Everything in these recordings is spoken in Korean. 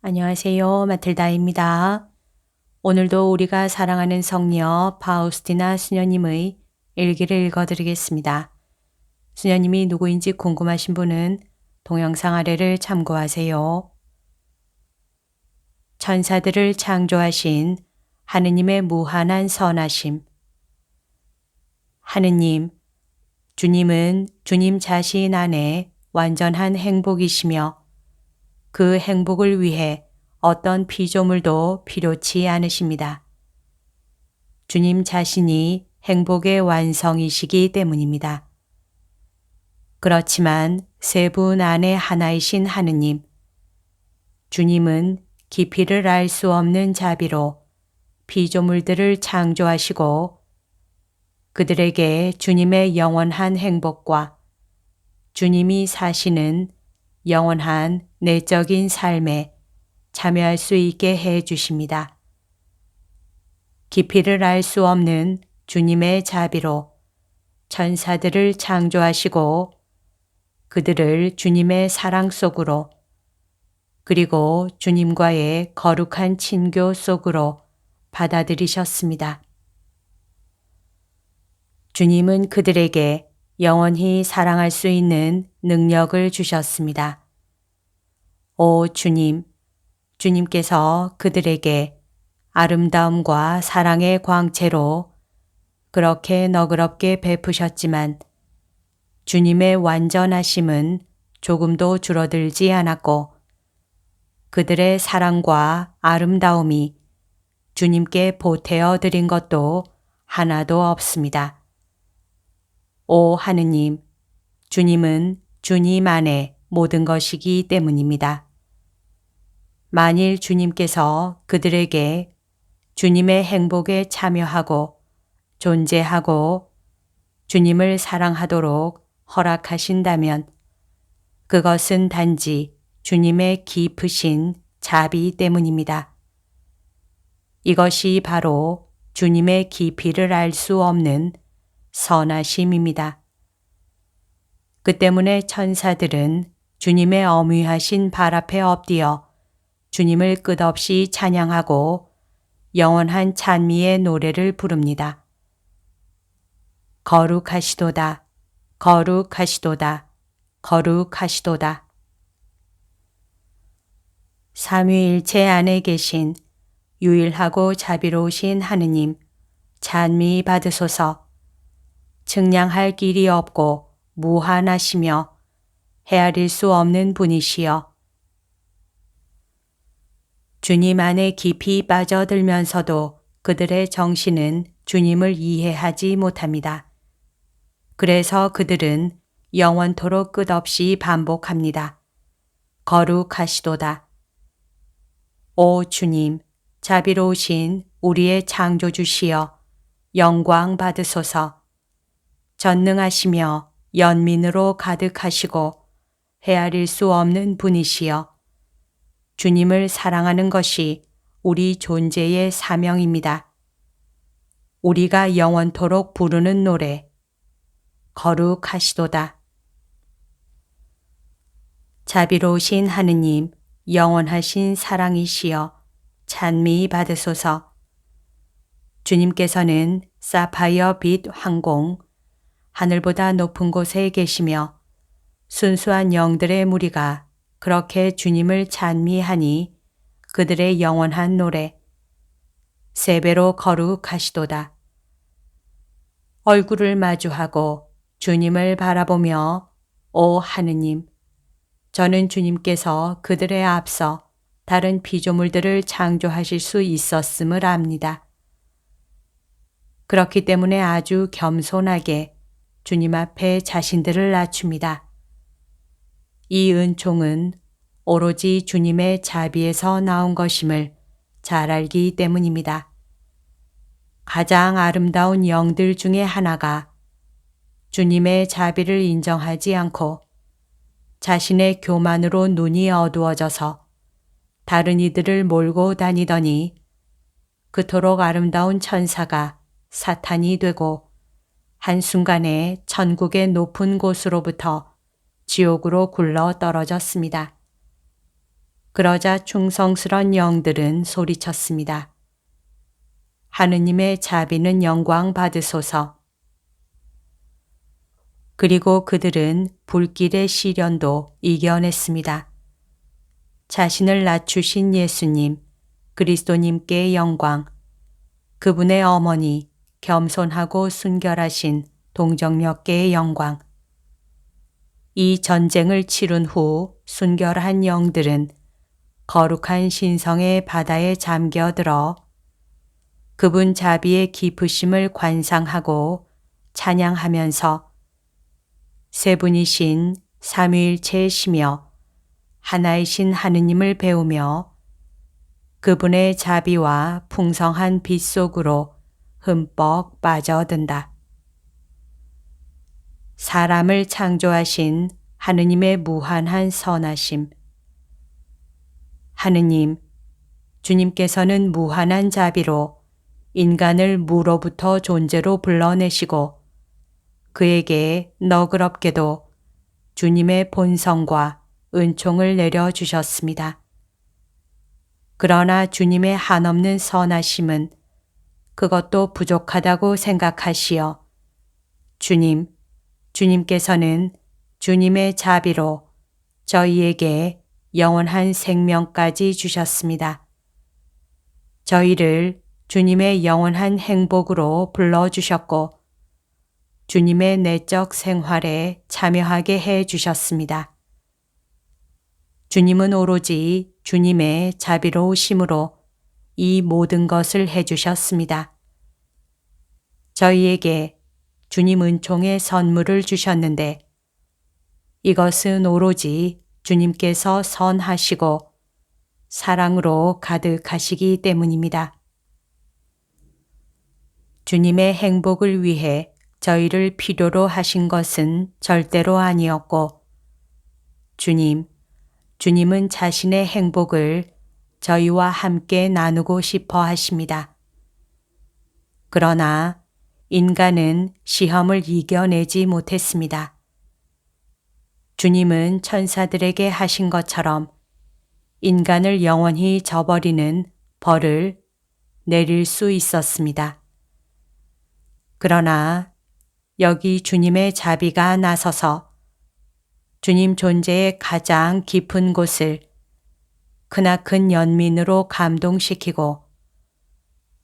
안녕하세요. 마틀다입니다. 오늘도 우리가 사랑하는 성녀 파우스티나 수녀님의 일기를 읽어드리겠습니다. 수녀님이 누구인지 궁금하신 분은 동영상 아래를 참고하세요. 천사들을 창조하신 하느님의 무한한 선하심. 하느님, 주님은 주님 자신 안에 완전한 행복이시며 그 행복을 위해 어떤 피조물도 필요치 않으십니다. 주님 자신이 행복의 완성이시기 때문입니다. 그렇지만 세 분 안에 하나이신 하느님, 주님은 깊이를 알 수 없는 자비로 피조물들을 창조하시고 그들에게 주님의 영원한 행복과 주님이 사시는 영원한 내적인 삶에 참여할 수 있게 해 주십니다. 깊이를 알 수 없는 주님의 자비로 천사들을 창조하시고 그들을 주님의 사랑 속으로 그리고 주님과의 거룩한 친교 속으로 받아들이셨습니다. 주님은 그들에게 영원히 사랑할 수 있는 능력을 주셨습니다. 오 주님, 주님께서 그들에게 아름다움과 사랑의 광채로 그렇게 너그럽게 베푸셨지만 주님의 완전하심은 조금도 줄어들지 않았고 그들의 사랑과 아름다움이 주님께 보태어 드린 것도 하나도 없습니다. 오 하느님, 주님은 주님 안에 모든 것이기 때문입니다. 만일 주님께서 그들에게 주님의 행복에 참여하고 존재하고 주님을 사랑하도록 허락하신다면 그것은 단지 주님의 깊으신 자비 때문입니다. 이것이 바로 주님의 깊이를 알 수 없는 선하심입니다. 그 때문에 천사들은 주님의 어미하신 발 앞에 엎드려 주님을 끝없이 찬양하고 영원한 찬미의 노래를 부릅니다. 거룩하시도다, 거룩하시도다, 거룩하시도다. 삼위일체 안에 계신 유일하고 자비로우신 하느님, 찬미 받으소서. 측량할 길이 없고 무한하시며 헤아릴 수 없는 분이시여. 주님 안에 깊이 빠져들면서도 그들의 정신은 주님을 이해하지 못합니다. 그래서 그들은 영원토록 끝없이 반복합니다. 거룩하시도다. 오 주님, 자비로우신 우리의 창조주시여, 영광 받으소서. 전능하시며 연민으로 가득하시고 헤아릴 수 없는 분이시여. 주님을 사랑하는 것이 우리 존재의 사명입니다. 우리가 영원토록 부르는 노래, 거룩하시도다. 자비로우신 하느님, 영원하신 사랑이시여, 찬미 받으소서. 주님께서는 사파이어 빛 황공, 하늘보다 높은 곳에 계시며 순수한 영들의 무리가 그렇게 주님을 찬미하니 그들의 영원한 노래, 세 배로 거룩하시도다. 얼굴을 마주하고 주님을 바라보며 오 하느님, 저는 주님께서 그들의 앞서 다른 피조물들을 창조하실 수 있었음을 압니다. 그렇기 때문에 아주 겸손하게 주님 앞에 자신들을 낮춥니다. 이 은총은 오로지 주님의 자비에서 나온 것임을 잘 알기 때문입니다. 가장 아름다운 영들 중에 하나가 주님의 자비를 인정하지 않고 자신의 교만으로 눈이 어두워져서 다른 이들을 몰고 다니더니 그토록 아름다운 천사가 사탄이 되고 한순간에 천국의 높은 곳으로부터 지옥으로 굴러 떨어졌습니다. 그러자 충성스런 영들은 소리쳤습니다. 하느님의 자비는 영광 받으소서. 그리고 그들은 불길의 시련도 이겨냈습니다. 자신을 낮추신 예수님, 그리스도님께 영광, 그분의 어머니, 겸손하고 순결하신 동정녀께의 영광. 이 전쟁을 치룬 후 순결한 영들은 거룩한 신성의 바다에 잠겨들어 그분 자비의 깊으심을 관상하고 찬양하면서 세 분이신 삼위일체이시며 하나이신 하느님을 배우며 그분의 자비와 풍성한 빛 속으로 흠뻑 빠져든다. 사람을 창조하신 하느님의 무한한 선하심. 하느님, 주님께서는 무한한 자비로 인간을 무로부터 존재로 불러내시고 그에게 너그럽게도 주님의 본성과 은총을 내려주셨습니다. 그러나 주님의 한없는 선하심은 그것도 부족하다고 생각하시어 주님께서는 주님의 자비로 저희에게 영원한 생명까지 주셨습니다. 저희를 주님의 영원한 행복으로 불러주셨고 주님의 내적 생활에 참여하게 해 주셨습니다. 주님은 오로지 주님의 자비로우심으로 이 모든 것을 해 주셨습니다. 저희에게 주님 은총의 선물을 주셨는데 이것은 오로지 주님께서 선하시고 사랑으로 가득하시기 때문입니다. 주님의 행복을 위해 저희를 필요로 하신 것은 절대로 아니었고 주님은 자신의 행복을 저희와 함께 나누고 싶어 하십니다. 그러나 인간은 시험을 이겨내지 못했습니다. 주님은 천사들에게 하신 것처럼 인간을 영원히 저버리는 벌을 내릴 수 있었습니다. 그러나 여기 주님의 자비가 나서서 주님 존재의 가장 깊은 곳을 크나큰 연민으로 감동시키고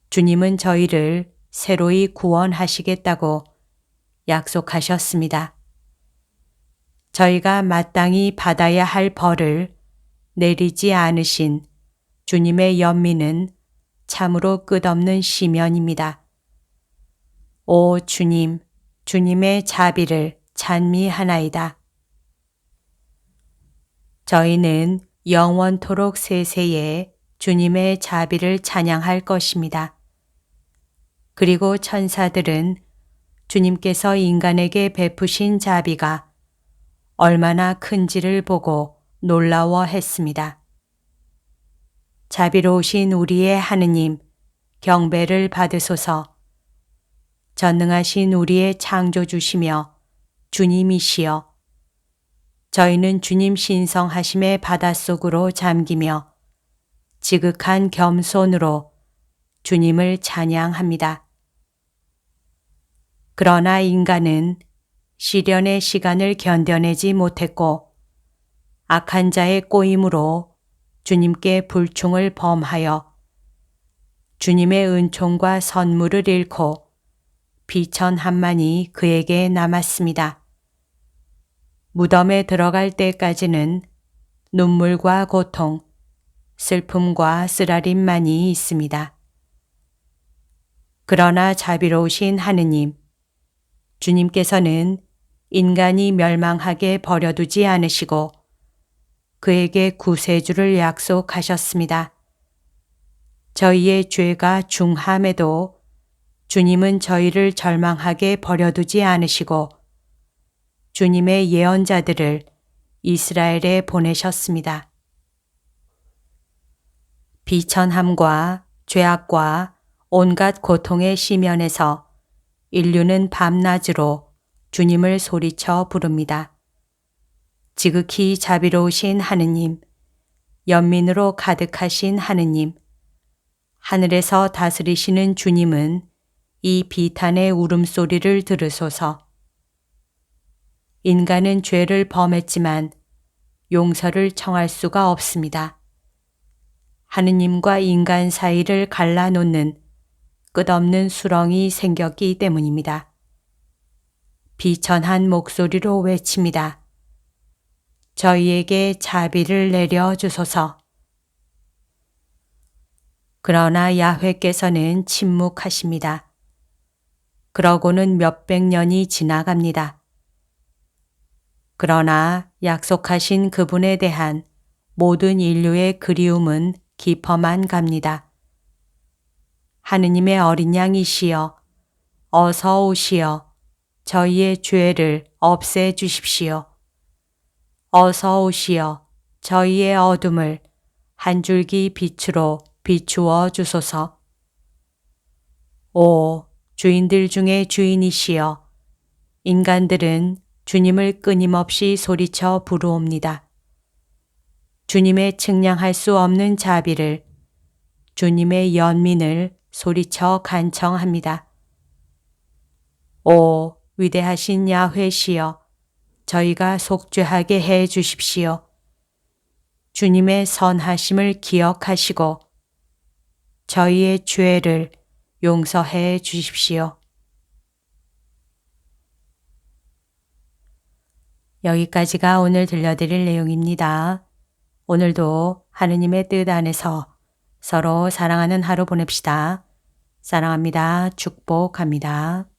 주님은 저희를 새로이 구원하시겠다고 약속하셨습니다. 저희가 마땅히 받아야 할 벌을 내리지 않으신 주님의 연민은 참으로 끝없는 시면입니다. 오 주님, 주님의 자비를 찬미하나이다. 저희는 영원토록 세세에 주님의 자비를 찬양할 것입니다. 그리고 천사들은 주님께서 인간에게 베푸신 자비가 얼마나 큰지를 보고 놀라워했습니다. 자비로우신 우리의 하느님, 경배를 받으소서. 전능하신 우리의 창조주시며 주님이시여 저희는 주님 신성하심의 바닷속으로 잠기며 지극한 겸손으로 주님을 찬양합니다. 그러나 인간은 시련의 시간을 견뎌내지 못했고 악한 자의 꼬임으로 주님께 불충을 범하여 주님의 은총과 선물을 잃고 비천함만이 그에게 남았습니다. 무덤에 들어갈 때까지는 눈물과 고통, 슬픔과 쓰라림만이 있습니다. 그러나 자비로우신 하느님, 주님께서는 인간이 멸망하게 버려두지 않으시고 그에게 구세주를 약속하셨습니다. 저희의 죄가 중함에도 주님은 저희를 절망하게 버려두지 않으시고 주님의 예언자들을 이스라엘에 보내셨습니다. 비천함과 죄악과 온갖 고통의 시면에서 인류는 밤낮으로 주님을 소리쳐 부릅니다. 지극히 자비로우신 하느님, 연민으로 가득하신 하느님, 하늘에서 다스리시는 주님은 이 비탄의 울음소리를 들으소서. 인간은 죄를 범했지만 용서를 청할 수가 없습니다. 하느님과 인간 사이를 갈라놓는 끝없는 수렁이 생겼기 때문입니다. 비천한 목소리로 외칩니다. 저희에게 자비를 내려 주소서. 그러나 야훼께서는 침묵하십니다. 그러고는 몇백 년이 지나갑니다. 그러나 약속하신 그분에 대한 모든 인류의 그리움은 깊어만 갑니다. 하느님의 어린 양이시여, 어서 오시어 저희의 죄를 없애 주십시오. 어서 오시어 저희의 어둠을 한 줄기 빛으로 비추어 주소서. 오, 주인들 중에 주인이시여, 인간들은 주님을 끊임없이 소리쳐 부르옵니다. 주님의 측량할 수 없는 자비를, 주님의 연민을 소리쳐 간청합니다. 오, 위대하신 야훼시여, 저희가 속죄하게 해 주십시오. 주님의 선하심을 기억하시고 저희의 죄를 용서해 주십시오. 여기까지가 오늘 들려드릴 내용입니다. 오늘도 하느님의 뜻 안에서 서로 사랑하는 하루 보냅시다. 사랑합니다. 축복합니다.